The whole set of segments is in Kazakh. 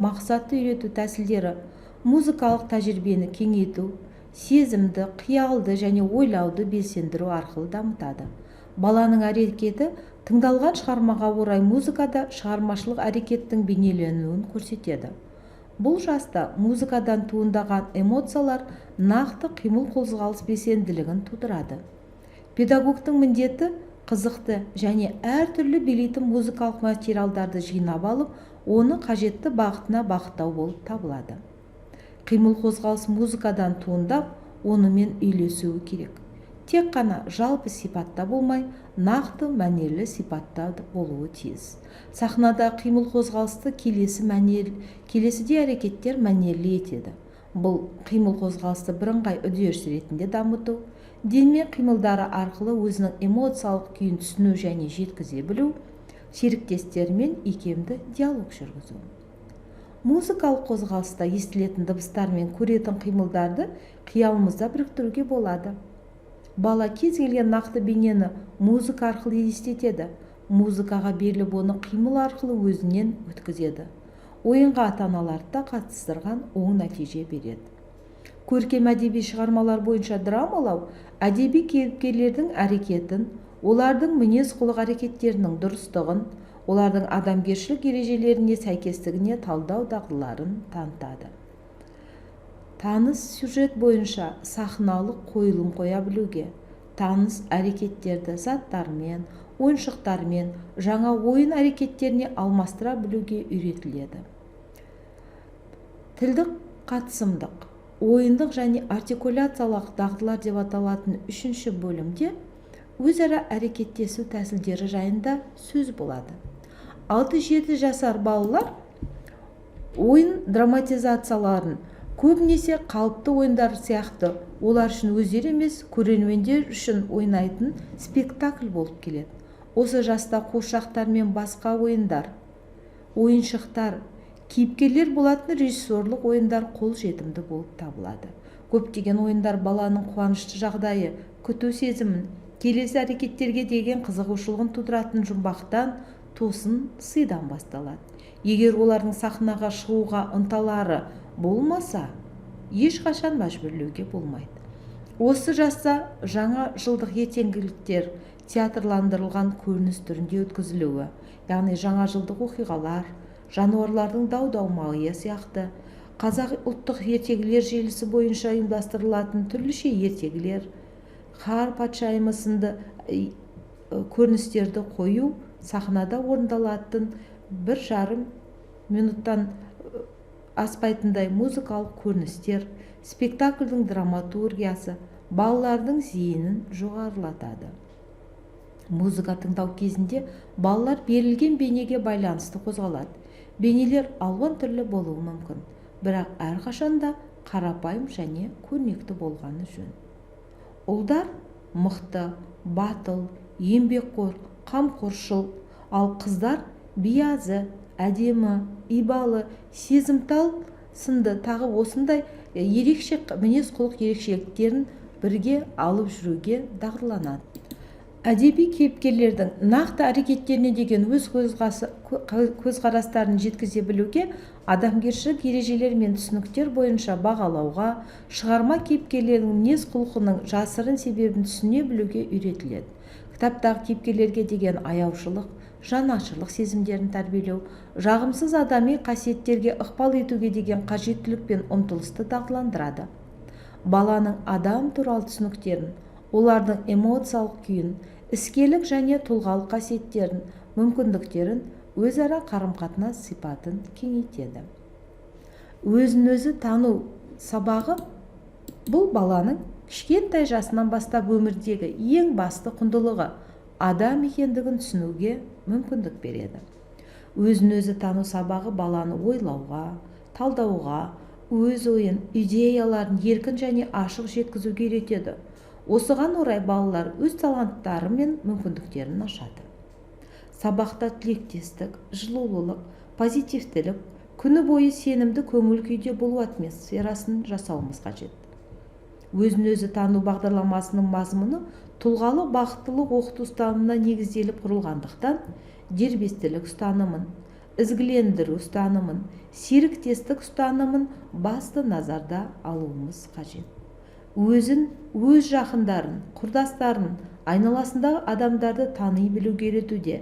мақсатты үйрету тәсілдері музыкалық тәжірибені кеңейту, сезімді, қиялды және ойлауды белсендіру арқылы дамытады. Баланың әрекеті тыңдалған шығармаға орай музыкада шығармашылық әрекеттің бейнеленуін көрсетеді. Бұл жаста музыкадан туындаған эмоциялар нақты қимыл қозғалыс белсенділігін тудырады. Педагогтың міндеті қызықты және әртүрлі билейтін музыкалық материалдарды жинап алып, оны қажетті бағытына бағыттау болып табылады. Қимыл қозғалыс музыкадан туындап, онымен үйлесуі керек. Тек қана жалпы сипатта болмай, нақты мәнерлі сипатта болуы тиіс. Сахнада қимыл қозғалысты келесідей әрекеттер мәнерлі етеді. Бұл қимыл қозғалысты бірыңғай үдеріс ретінде дамыту, дене қимылдары арқылы өзінің эмоциялық күйін түсіну және жеткізе білу, серіктестермен икемді диалог жүргізу. Музыкалық қозғалыста естілетін дыбыстар мен көретін қимылдарды қиялымызда біріктіруге болады. Бала кез келген нақты бейнені музыка арқылы елестетеді. Музыкаға беріліп, оны қимыл арқылы өзінен өткізеді. Ойынға ата-аналарды да қатыстырған оң нәтиже береді. Көркем әдеби шығармалар бойынша драмалау әдеби кейіпкерлердің әрекетін, олардың мінез-құлық әрекеттерінің дұрыстығын, олардың адамгершілік ережелеріне сәйкестігіне талдау дағдыларын танытады. Таныс сюжет бойынша сахналық қойылым қоя білуге, таныс әрекеттерді заттармен, ойыншықтармен жаңа ойын әрекеттеріне алмастыра білуге үйретіледі. Тілдік қатысымдық, ойындық және артикуляциялық дағдылар деп аталатын үшінші бөлімде өзара әрекеттесу тәсілдері жайында сөз болады. 6-7 жасар балалар ойын драматизацияларын көбінесе қалыпты ойындар сияқты олар үшін өздері емес, көрермендер үшін ойнайтын спектакль болып келеді. Осы жаста қуыршақтар мен басқа ойындар, ойыншықтар, кейіпкерлер болатын режиссерлік ойындар қолжетімді болып табылады. Көптеген ойындар баланың қуанышты жағдайы, күту сезімін, келесі әрекеттерге деген қызығушылығын тудыратын жұмбақтан, тосын сыйдан басталады. Егер олардың сахнаға шығуға ынталары болмаса, ешқашан мәжбүрлеуге болмайды. Осы жаста жаңа жылдық ертеңгіліктер театрландырылған көрініс түрінде өткізілуі, яғни жаңа жылдық оқиғалар, жануарлардың дау-дамайы сияқты, қазақ ұлттық ертегілер желісі бойынша ұйымдастырылатын түрліше ертегілер, қар патшайымы сынды көріністерді қою сахнада орындалатын 1,5 минуттан аспайтындай музыкалық көріністер, спектакльдің драматургиясы балалардың зейінін жоғарылатады. Музыка тыңдау кезінде балалар берілген бейнеге байланысты қозғалады. Бейнелер алуан түрлі болуы мүмкін, бірақ әрқашанда қарапайым және көрнекті болғаны жөн. Ұлдар мықты, батыл, еңбекқор, қамқоршыл, ал қыздар биязы, әдемі, ибалы, сезімтал сынды тағы осындай ерекше мінез-құлық ерекшеліктерін бірге алып жүруге дағдыланады. Әдеби кейіпкерлердің нақты әрекеттеріне деген өз көзқарастарын жеткізе білуге, адамгершілік ережелер мен түсініктер бойынша бағалауға, шығарма кейіпкерлерінің мінез-құлқының жасырын себебін түсіне білуге үйретіледі. Кітаптағы кейіпкерлерге деген аяушылық, жанашырлық сезімдерін тәрбиелеу, жағымсыз адами қасиеттерге ықпал етуге деген қажеттілік пен ұмтылысты дағдыландырады. Баланың адам туралы түсініктерін, олардың эмоциялық күйін, іскерлік және тұлғалық қасиеттерін, мүмкіндіктерін, өзара қарым-қатынас сипатын кеңейтеді. Өзін-өзі тану сабағы бұл баланың кішкентай жасынан бастап өмірдегі ең басты құндылығы адам екендігін түсінуге мүмкіндік береді. Өзін-өзі тану сабағы баланы ойлауға, талдауға, өз ойын, идеяларын еркін және ашық жеткізуге үйретеді. Осыған орай балалар өз таланттары мен мүмкіндіктерін ашады. Сабақта тілектестік, жылулылық, позитивтілік, күні бойы сенімді көңіл күйде болу атмосферасын жасауымыз қажет. Өзін-өзі тану бағдарламасының мазмұны тұлғалы бақыттылық оқыту ұстанымына негізделіп құрылғандықтан, дербестілік ұстанымын, ізгілендіру ұстанымын, серіктестік ұстанымын басты назарда алуымыз қажет. Өзін, өз жақындарын, құрдастарын, айналасындағы адамдарды тани білуге үйретуде.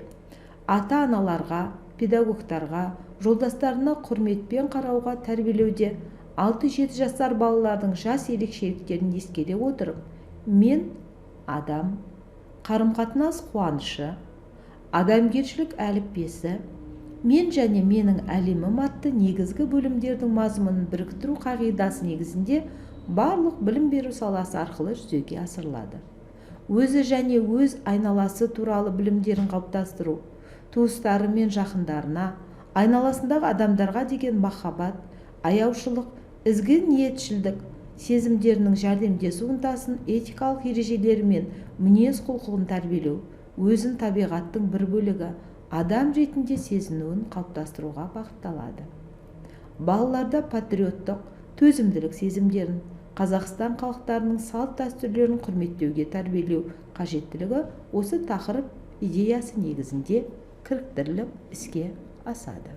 Ата-аналарға, педагогтарға, жолдастарына құрметпен қарауға тәрбиелеуде. 6-7 жастар балалардың жас ерекшеліктерін ескере отырып, мен адам, қарым-қатынас қуанышы, адамгершілік әліппесі, мен және менің әлемім атты негізгі бөлімдердің мазмұнын біріктіру қағидасы негізінде барлық білім беру саласы арқылы жүзеге асырылады. Өзі және өз айналасы туралы білімдерін қалыптастыру, туыстары мен жақындарына, айналасындағы адамдарға деген махаббат, аяушылық, ізгі ниетшілдік сезімдерінің жәрдемдесу ынтасын, этикалық ережелері мен мінез құлқын тәрбиелеу, өзін табиғаттың бір бөлігі, адам ретінде сезінуін қалыптастыруға бағытталады. Балаларда патриоттық, төзімділік сезімдерін, Қазақстан халықтарының салт-дәстүрлерін құрметтеуге тәрбиелеу қажеттілігі осы тақырып идеясы негізінде кіріктіріліп іске асады.